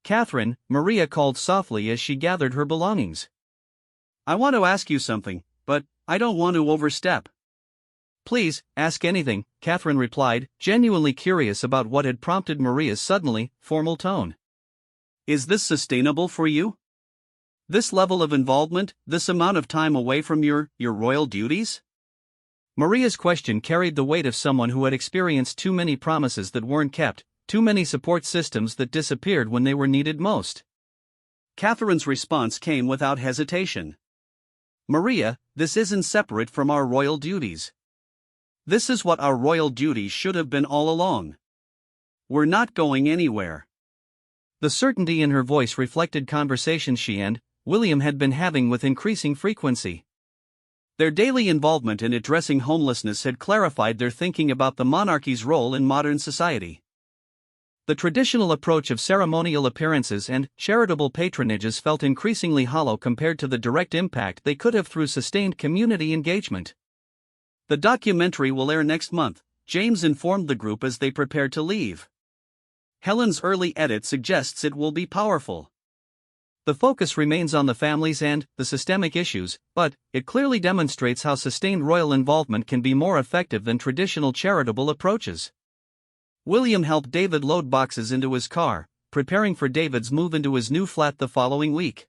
"Catherine," Maria called softly as she gathered her belongings. "I want to ask you something, but I don't want to overstep." "Please, ask anything," Catherine replied, genuinely curious about what had prompted Maria's suddenly formal tone. "Is this sustainable for you? This level of involvement, this amount of time away from your royal duties?" Maria's question carried the weight of someone who had experienced too many promises that weren't kept, too many support systems that disappeared when they were needed most. Catherine's response came without hesitation. "Maria, this isn't separate from our royal duties. This is what our royal duties should have been all along. We're not going anywhere." The certainty in her voice reflected conversations she and William had been having with increasing frequency. Their daily involvement in addressing homelessness had clarified their thinking about the monarchy's role in modern society. The traditional approach of ceremonial appearances and charitable patronages felt increasingly hollow compared to the direct impact they could have through sustained community engagement. The documentary will air next month, James informed the group as they prepared to leave. Helen's early edit suggests it will be powerful. The focus remains on the families and the systemic issues, but it clearly demonstrates how sustained royal involvement can be more effective than traditional charitable approaches. William helped David load boxes into his car, preparing for David's move into his new flat the following week.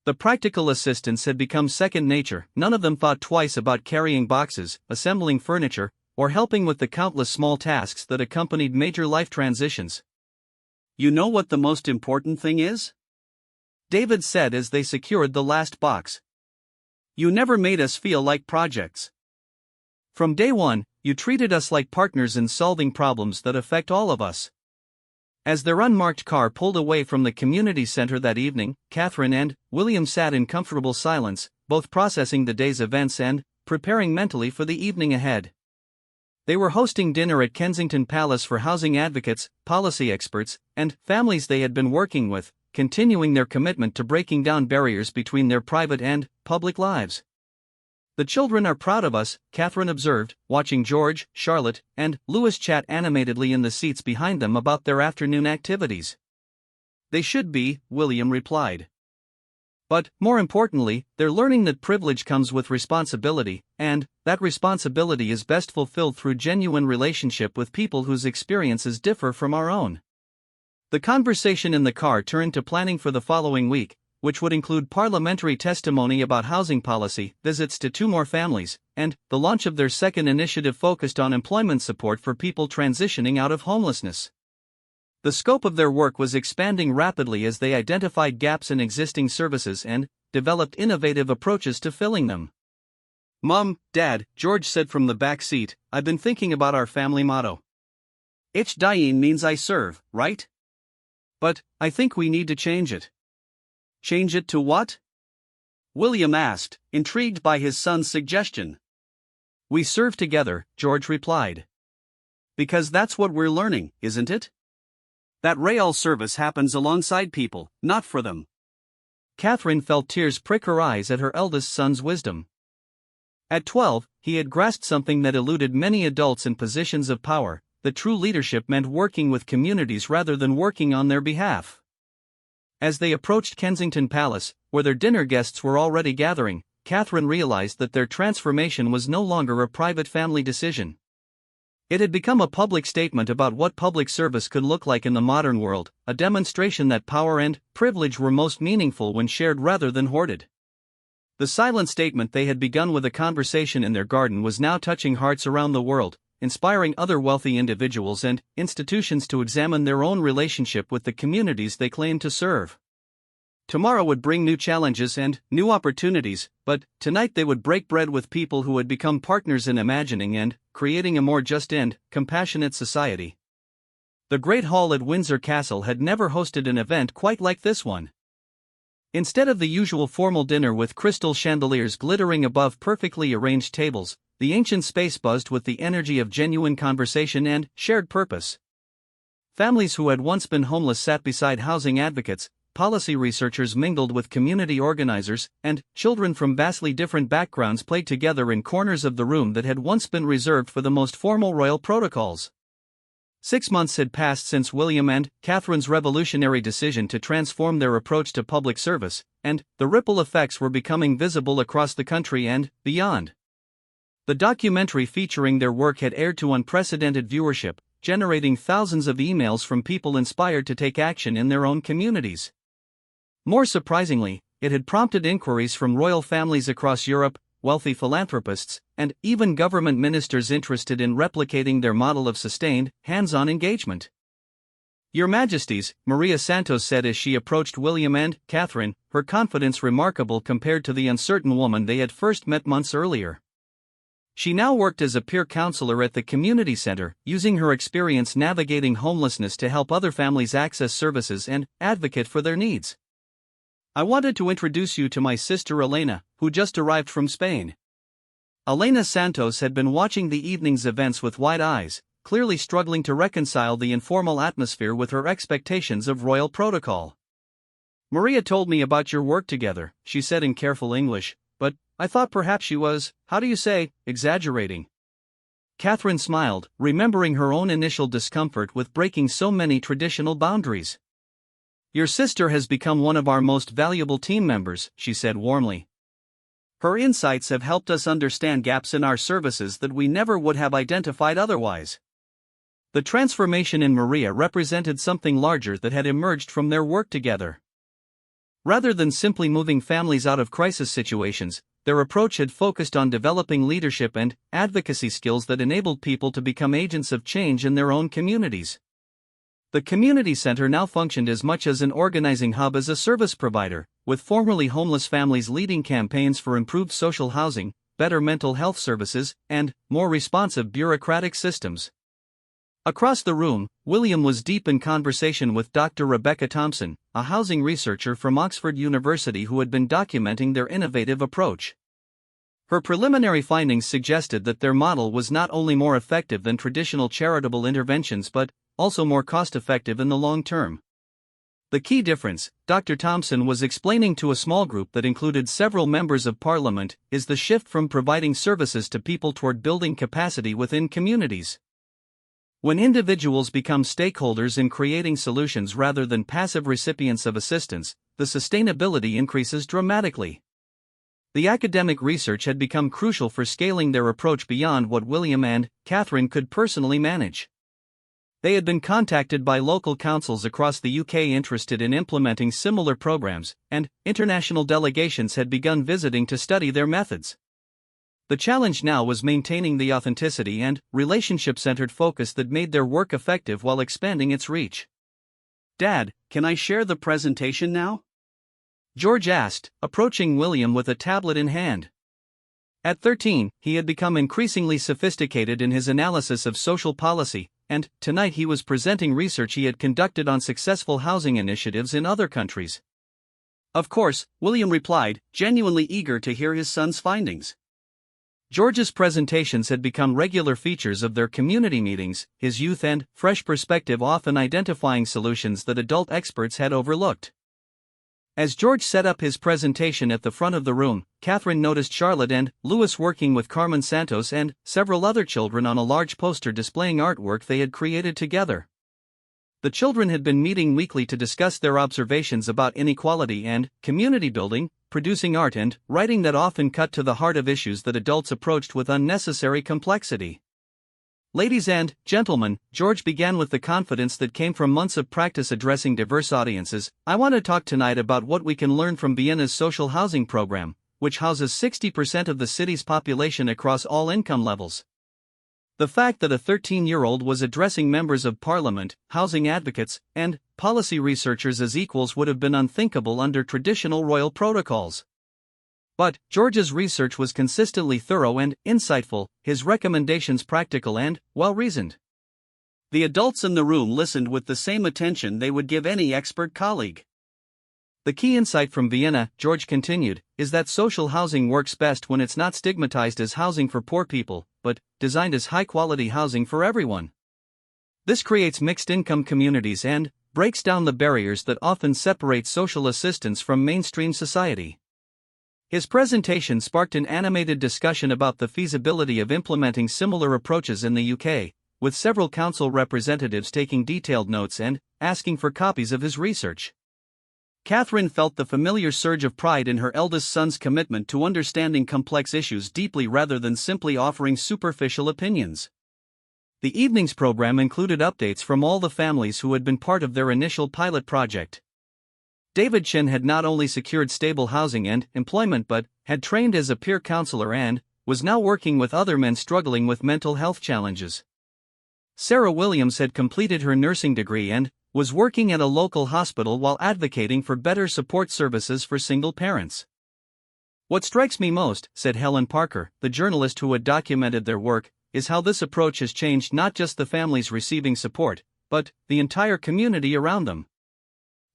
The practical assistants had become second nature. None of them thought twice about carrying boxes, assembling furniture, or helping with the countless small tasks that accompanied major life transitions. "You know what the most important thing is?" David said as they secured the last box. "You never made us feel like projects. From day one, you treated us like partners in solving problems that affect all of us." As their unmarked car pulled away from the community center that evening, Catherine and William sat in comfortable silence, both processing the day's events and preparing mentally for the evening ahead. They were hosting dinner at Kensington Palace for housing advocates, policy experts, and families they had been working with, continuing their commitment to breaking down barriers between their private and public lives. "The children are proud of us," Catherine observed, watching George, Charlotte, and Louis chat animatedly in the seats behind them about their afternoon activities. "They should be," William replied. "But, more importantly, they're learning that privilege comes with responsibility, and that responsibility is best fulfilled through genuine relationship with people whose experiences differ from our own." The conversation in the car turned to planning for the following week, which would include parliamentary testimony about housing policy, visits to 2 more families, and the launch of their second initiative focused on employment support for people transitioning out of homelessness. The scope of their work was expanding rapidly as they identified gaps in existing services and developed innovative approaches to filling them. "Mom, Dad," George said from the back seat, "I've been thinking about our family motto. Ich diene means I serve, right? But I think we need to change it." "Change it to what?" William asked, intrigued by his son's suggestion. "We serve together," George replied. "Because that's what we're learning, isn't it? That real service happens alongside people, not for them." Catherine felt tears prick her eyes at her eldest son's wisdom. At 12, he had grasped something that eluded many adults in positions of power: that true leadership meant working with communities rather than working on their behalf. As they approached Kensington Palace, where their dinner guests were already gathering, Catherine realized that their transformation was no longer a private family decision. It had become a public statement about what public service could look like in the modern world, a demonstration that power and privilege were most meaningful when shared rather than hoarded. The silent statement they had begun with a conversation in their garden was now touching hearts around the world, inspiring other wealthy individuals and institutions to examine their own relationship with the communities they claimed to serve. Tomorrow would bring new challenges and new opportunities, but tonight they would break bread with people who had become partners in imagining and creating a more just and compassionate society. The Great Hall at Windsor Castle had never hosted an event quite like this one. Instead of the usual formal dinner with crystal chandeliers glittering above perfectly arranged tables, the ancient space buzzed with the energy of genuine conversation and shared purpose. Families who had once been homeless sat beside housing advocates, policy researchers mingled with community organizers, and children from vastly different backgrounds played together in corners of the room that had once been reserved for the most formal royal protocols. 6 months had passed since William and Catherine's revolutionary decision to transform their approach to public service, and the ripple effects were becoming visible across the country and beyond. The documentary featuring their work had aired to unprecedented viewership, generating thousands of emails from people inspired to take action in their own communities. More surprisingly, it had prompted inquiries from royal families across Europe, wealthy philanthropists, and even government ministers interested in replicating their model of sustained, hands-on engagement. "Your Majesties," Maria Santos said as she approached William and Catherine, her confidence remarkable compared to the uncertain woman they had first met months earlier. She now worked as a peer counselor at the community center, using her experience navigating homelessness to help other families access services and advocate for their needs. "I wanted to introduce you to my sister Elena, who just arrived from Spain." Elena Santos had been watching the evening's events with wide eyes, clearly struggling to reconcile the informal atmosphere with her expectations of royal protocol. "Maria told me about your work together," she said in careful English, "but I thought perhaps she was, how do you say, exaggerating." Catherine smiled, remembering her own initial discomfort with breaking so many traditional boundaries. "Your sister has become one of our most valuable team members," she said warmly. "Her insights have helped us understand gaps in our services that we never would have identified otherwise." The transformation in Maria represented something larger that had emerged from their work together. Rather than simply moving families out of crisis situations, their approach had focused on developing leadership and advocacy skills that enabled people to become agents of change in their own communities. The community center now functioned as much as an organizing hub as a service provider, with formerly homeless families leading campaigns for improved social housing, better mental health services, and more responsive bureaucratic systems. Across the room, William was deep in conversation with Dr. Rebecca Thompson, a housing researcher from Oxford University who had been documenting their innovative approach. Her preliminary findings suggested that their model was not only more effective than traditional charitable interventions but also more cost-effective in the long term. The key difference, Dr. Thompson was explaining to a small group that included several members of parliament, is the shift from providing services to people toward building capacity within communities. When individuals become stakeholders in creating solutions rather than passive recipients of assistance, the sustainability increases dramatically. The academic research had become crucial for scaling their approach beyond what William and Catherine could personally manage. They had been contacted by local councils across the UK interested in implementing similar programs, and international delegations had begun visiting to study their methods. The challenge now was maintaining the authenticity and relationship-centered focus that made their work effective while expanding its reach. "Dad, can I share the presentation now?" George asked, approaching William with a tablet in hand. At 13, he had become increasingly sophisticated in his analysis of social policy, and tonight he was presenting research he had conducted on successful housing initiatives in other countries. "Of course," William replied, genuinely eager to hear his son's findings. George's presentations had become regular features of their community meetings, his youth and fresh perspective often identifying solutions that adult experts had overlooked. As George set up his presentation at the front of the room, Catherine noticed Charlotte and Louis working with Carmen Santos and several other children on a large poster displaying artwork they had created together. The children had been meeting weekly to discuss their observations about inequality and community building, producing art and writing that often cut to the heart of issues that adults approached with unnecessary complexity. "Ladies and gentlemen," George began with the confidence that came from months of practice addressing diverse audiences, "I want to talk tonight about what we can learn from Vienna's social housing program, which houses 60% of the city's population across all income levels." The fact that a 13-year-old was addressing members of parliament, housing advocates, and policy researchers as equals would have been unthinkable under traditional royal protocols. But George's research was consistently thorough and insightful, his recommendations practical and well-reasoned. The adults in the room listened with the same attention they would give any expert colleague. "The key insight from Vienna," George continued, "is that social housing works best when it's not stigmatized as housing for poor people, but designed as high-quality housing for everyone. This creates mixed-income communities and breaks down the barriers that often separate social assistance from mainstream society." His presentation sparked an animated discussion about the feasibility of implementing similar approaches in the UK, with several council representatives taking detailed notes and asking for copies of his research. Catherine felt the familiar surge of pride in her eldest son's commitment to understanding complex issues deeply rather than simply offering superficial opinions. The evening's program included updates from all the families who had been part of their initial pilot project. David Chin had not only secured stable housing and employment but had trained as a peer counselor and was now working with other men struggling with mental health challenges. Sarah Williams had completed her nursing degree and was working at a local hospital while advocating for better support services for single parents. "What strikes me most," said Helen Parker, the journalist who had documented their work, "is how this approach has changed not just the families receiving support, but the entire community around them.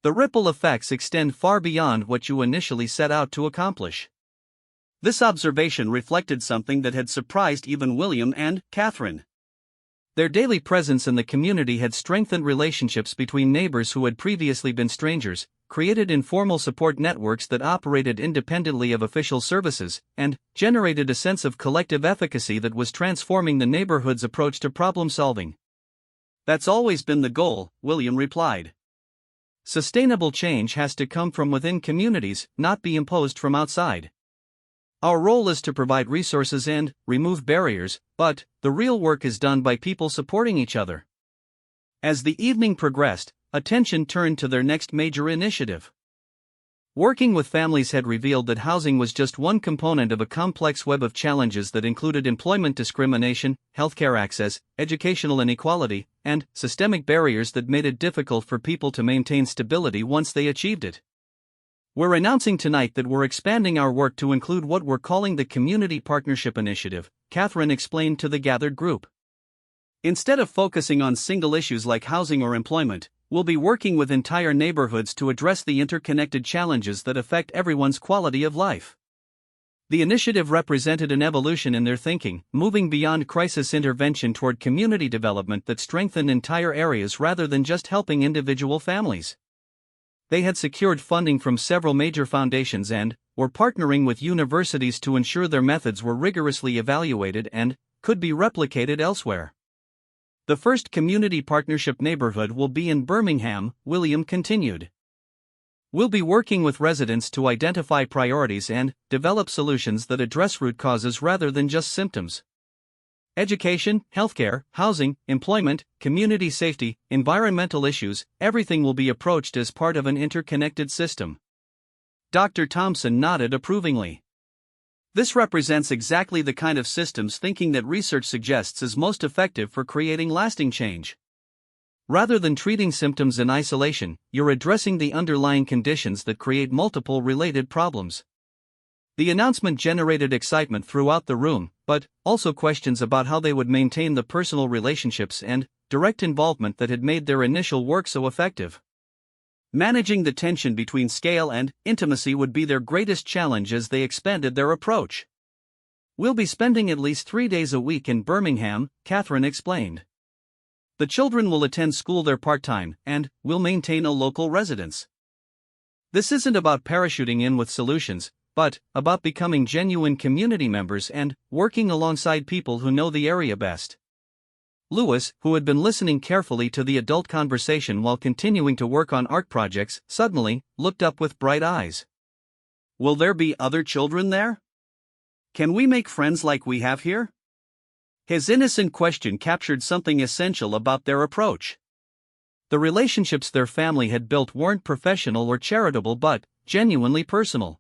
The ripple effects extend far beyond what you initially set out to accomplish." This observation reflected something that had surprised even William and Catherine. Their daily presence in the community had strengthened relationships between neighbors who had previously been strangers, created informal support networks that operated independently of official services, and generated a sense of collective efficacy that was transforming the neighborhood's approach to problem solving. That's always been the goal, William replied. Sustainable change has to come from within communities, not be imposed from outside. Our role is to provide resources and remove barriers, but the real work is done by people supporting each other. As the evening progressed, attention turned to their next major initiative. Working with families had revealed that housing was just one component of a complex web of challenges that included employment discrimination, healthcare access, educational inequality, and systemic barriers that made it difficult for people to maintain stability once they achieved it. We're announcing tonight that we're expanding our work to include what we're calling the Community Partnership Initiative, Catherine explained to the gathered group. Instead of focusing on single issues like housing or employment, we'll be working with entire neighborhoods to address the interconnected challenges that affect everyone's quality of life. The initiative represented an evolution in their thinking, moving beyond crisis intervention toward community development that strengthened entire areas rather than just helping individual families. They had secured funding from several major foundations and were partnering with universities to ensure their methods were rigorously evaluated and could be replicated elsewhere. The first community partnership neighborhood will be in Birmingham, William continued. We'll be working with residents to identify priorities and develop solutions that address root causes rather than just symptoms. Education, healthcare, housing, employment, community safety, environmental issues, everything will be approached as part of an interconnected system. Dr. Thompson nodded approvingly. This represents exactly the kind of systems thinking that research suggests is most effective for creating lasting change. Rather than treating symptoms in isolation, you're addressing the underlying conditions that create multiple related problems. The announcement generated excitement throughout the room, but also questions about how they would maintain the personal relationships and direct involvement that had made their initial work so effective. Managing the tension between scale and intimacy would be their greatest challenge as they expanded their approach. We'll be spending at least 3 days a week in Birmingham, Catherine explained. The children will attend school there part-time, and we'll maintain a local residence. This isn't about parachuting in with solutions, but about becoming genuine community members and working alongside people who know the area best. Lewis, who had been listening carefully to the adult conversation while continuing to work on art projects, suddenly looked up with bright eyes. Will there be other children there? Can we make friends like we have here? His innocent question captured something essential about their approach. The relationships their family had built weren't professional or charitable but genuinely personal.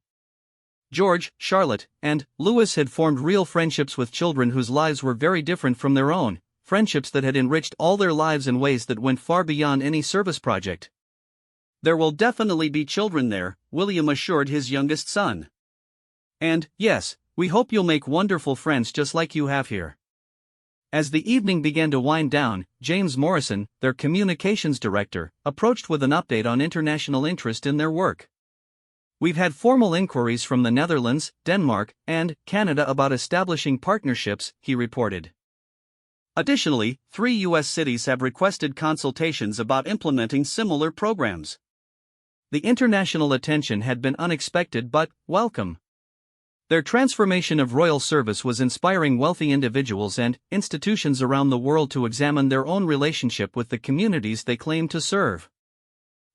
George, Charlotte, and Lewis had formed real friendships with children whose lives were very different from their own, friendships that had enriched all their lives in ways that went far beyond any service project. There will definitely be children there, William assured his youngest son. And, yes, we hope you'll make wonderful friends just like you have here. As the evening began to wind down, James Morrison, their communications director, approached with an update on international interest in their work. We've had formal inquiries from the Netherlands, Denmark, and Canada about establishing partnerships, he reported. Additionally, 3 U.S. cities have requested consultations about implementing similar programs. The international attention had been unexpected but welcome. Their transformation of royal service was inspiring wealthy individuals and institutions around the world to examine their own relationship with the communities they claim to serve.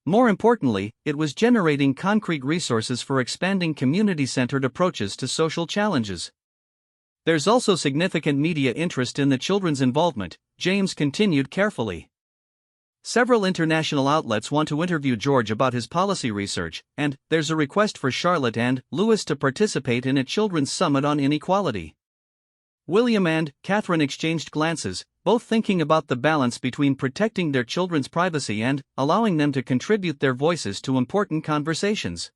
More importantly, it was generating concrete resources for expanding community-centered approaches to social challenges. There's also significant media interest in the children's involvement, James continued carefully. Several international outlets want to interview George about his policy research, and there's a request for Charlotte and Lewis to participate in a children's summit on inequality. William and Catherine exchanged glances, both thinking about the balance between protecting their children's privacy and allowing them to contribute their voices to important conversations.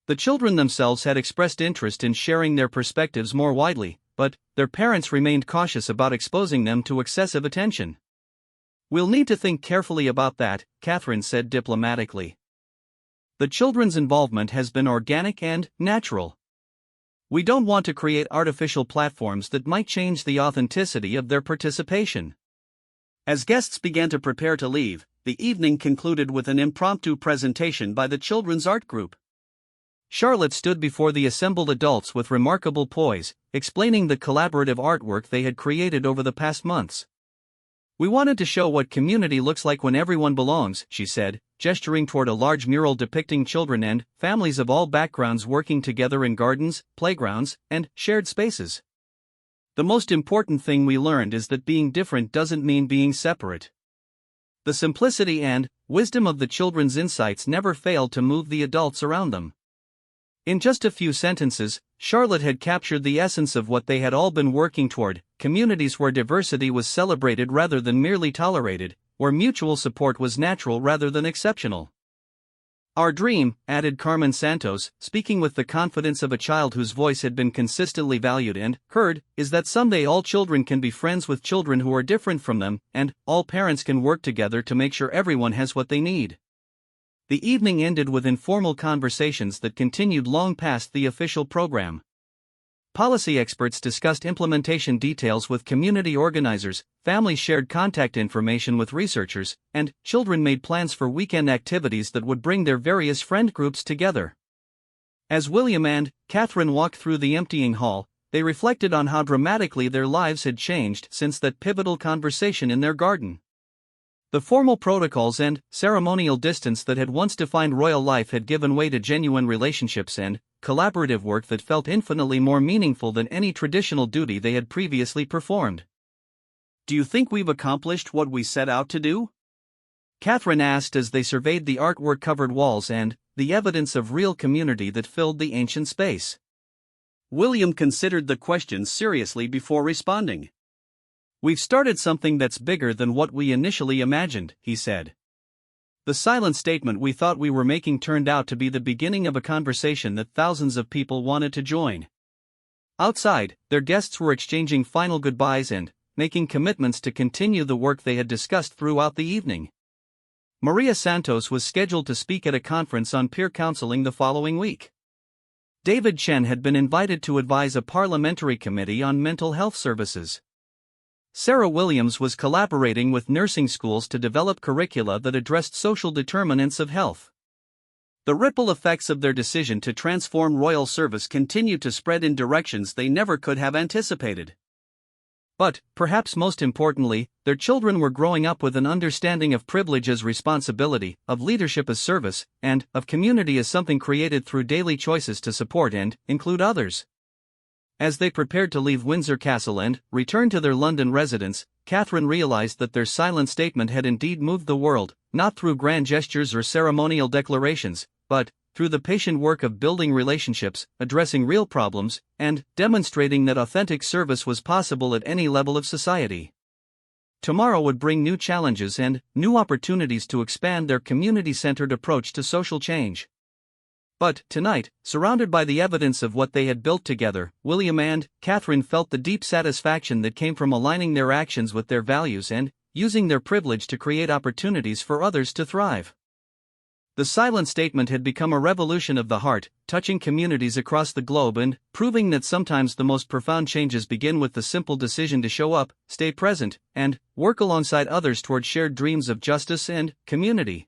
The children themselves had expressed interest in sharing their perspectives more widely, but their parents remained cautious about exposing them to excessive attention. We'll need to think carefully about that, Catherine said diplomatically. The children's involvement has been organic and natural. We don't want to create artificial platforms that might change the authenticity of their participation. As guests began to prepare to leave, the evening concluded with an impromptu presentation by the children's art group. Charlotte stood before the assembled adults with remarkable poise, explaining the collaborative artwork they had created over the past months. "We wanted to show what community looks like when everyone belongs," she said, gesturing toward a large mural depicting children and families of all backgrounds working together in gardens, playgrounds, and shared spaces. "The most important thing we learned is that being different doesn't mean being separate." The simplicity and wisdom of the children's insights never failed to move the adults around them. In just a few sentences, Charlotte had captured the essence of what they had all been working toward: communities where diversity was celebrated rather than merely tolerated, where mutual support was natural rather than exceptional. "Our dream," added Carmen Santos, speaking with the confidence of a child whose voice had been consistently valued and heard, "is that someday all children can be friends with children who are different from them, and all parents can work together to make sure everyone has what they need." The evening ended with informal conversations that continued long past the official program. Policy experts discussed implementation details with community organizers, families shared contact information with researchers, and children made plans for weekend activities that would bring their various friend groups together. As William and Catherine walked through the emptying hall, they reflected on how dramatically their lives had changed since that pivotal conversation in their garden. The formal protocols and ceremonial distance that had once defined royal life had given way to genuine relationships and collaborative work that felt infinitely more meaningful than any traditional duty they had previously performed. "Do you think we've accomplished what we set out to do?" Catherine asked as they surveyed the artwork-covered walls and the evidence of real community that filled the ancient space. William considered the question seriously before responding. "We've started something that's bigger than what we initially imagined," he said. The silent statement we thought we were making turned out to be the beginning of a conversation that thousands of people wanted to join. Outside, their guests were exchanging final goodbyes and making commitments to continue the work they had discussed throughout the evening. Maria Santos was scheduled to speak at a conference on peer counseling the following week. David Chen had been invited to advise a parliamentary committee on mental health services. Sarah Williams was collaborating with nursing schools to develop curricula that addressed social determinants of health. The ripple effects of their decision to transform royal service continued to spread in directions they never could have anticipated. But, perhaps most importantly, their children were growing up with an understanding of privilege as responsibility, of leadership as service, and of community as something created through daily choices to support and include others. As they prepared to leave Windsor Castle and return to their London residence, Catherine realized that their silent statement had indeed moved the world, not through grand gestures or ceremonial declarations, but through the patient work of building relationships, addressing real problems, and demonstrating that authentic service was possible at any level of society. Tomorrow would bring new challenges and new opportunities to expand their community-centered approach to social change. But, tonight, surrounded by the evidence of what they had built together, William and Catherine felt the deep satisfaction that came from aligning their actions with their values and using their privilege to create opportunities for others to thrive. The silent statement had become a revolution of the heart, touching communities across the globe and proving that sometimes the most profound changes begin with the simple decision to show up, stay present, and work alongside others toward shared dreams of justice and community.